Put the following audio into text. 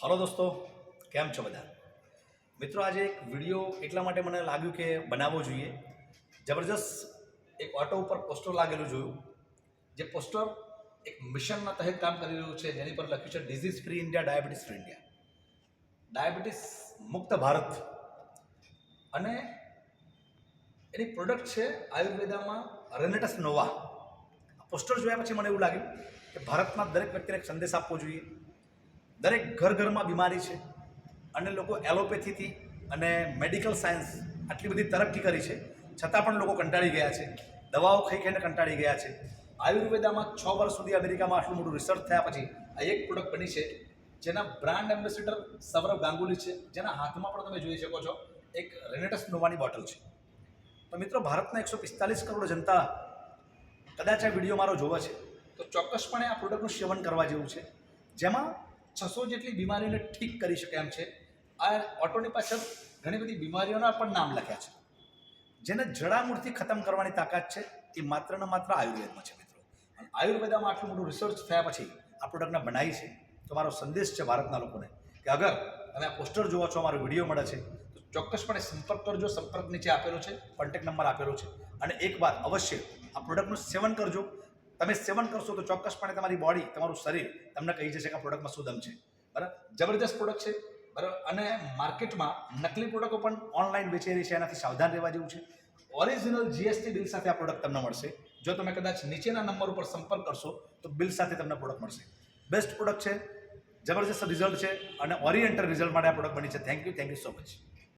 Hello दोस्तों, केम छो बधा मित्रों। आज एक विडियो એટલા માટે મને લાગ્યું કે બનાવવો જોઈએ। જબરજસ્ત એક ઓટો ઉપર પોસ્ટર લાગેલું જોયું, જે પોસ્ટર એક મિશનના તહેત કામ કરી રહ્યું છે, જેની પર લખ્યું છે disease free India, diabetes free India, diabetes મુક્ત ભારત। અને એની પ્રોડક્ટ છે આયુર્વેદામાં રેનેટસ નોવા। પોસ્ટર જોયા પછી મને એવું લાગ્યું કે ભારતના દરેક વ્યક્તિને એક સંદેશ આપવો જોઈએ। દરેક ઘરમાં બીમારી છે અને લોકો એલોપેથીથી અને મેડિકલ સાયન્સ આટલી બધી તરક્કી કરી છે, છતાં પણ લોકો કંટાળી ગયા છે, દવાઓ ખાઈ ખાઈને કંટાળી ગયા છે। આયુર્વેદામાં 6 વર્ષ સુધી અમેરિકામાં આટલું મોટું રિસર્ચ થયા પછી આ એક પ્રોડક્ટ બની છે, જેના બ્રાન્ડ એમ્બેસેડર સૌરવ ગાંગુલી છે, જેના હાથમાં પણ તમે જોઈ શકો છો એક રેનેટસ નોવાની બોટલ છે। તો મિત્રો, ભારતના 145 કરોડ જનતા કદાચ આ વિડીયો મારો જોવે છે તો ચોક્કસપણે આ પ્રોડક્ટનું સેવન કરવા જેવું છે, જેમાં 600 જેટલી બીમારીને ઠીક કરી શકે એમ છે। આ ઓટોની પાછળ ઘણી બધી બીમારીઓના પણ નામ લખ્યા છે, જેને જડામૂળથી ખતમ કરવાની તાકાત છે એ માત્ર ને માત્ર આયુર્વેદમાં છે મિત્રો। અને આયુર્વેદમાં આટલું મોટું રિસર્ચ થયા પછી આ પ્રોડક્ટને બનાવી છે। તો મારો સંદેશ છે ભારતના લોકોને કે અગર તમે આ પોસ્ટર જોવો છો, મારો વિડીયો મળે છે, તો ચોક્કસપણે સંપર્ક કરજો। સંપર્ક નીચે આપેલો છે, કોન્ટેક્ટ નંબર આપેલો છે, અને એકવાર અવશ્ય આ પ્રોડક્ટનું સેવન કરજો। તમે સેવન કરશો તો ચોક્કસપણે તમારી બોડી, તમારું શરીર તમને કહી જશે કે આ પ્રોડક્ટમાં શું દમ છે, બરાબર। જબરદસ્ત પ્રોડક્ટ છે, બરાબર। અને માર્કેટમાં નકલી પ્રોડક્ટો પણ ઓનલાઈન વેચાઈ રહી છે, એનાથી સાવધાન રહેવા જેવું છે। ઓરિજિનલ જીએસટી બિલ સાથે આ પ્રોડક્ટ તમને મળશે। જો તમે કદાચ નીચેના નંબર ઉપર સંપર્ક કરશો તો બિલ સાથે તમને પ્રોડક્ટ મળશે। બેસ્ટ પ્રોડક્ટ છે, જબરદસ્ત રિઝલ્ટ છે, અને ઓરિએન્ટલ રિઝલ્ટ માટે આ પ્રોડક્ટ બની છે। Thank you so much.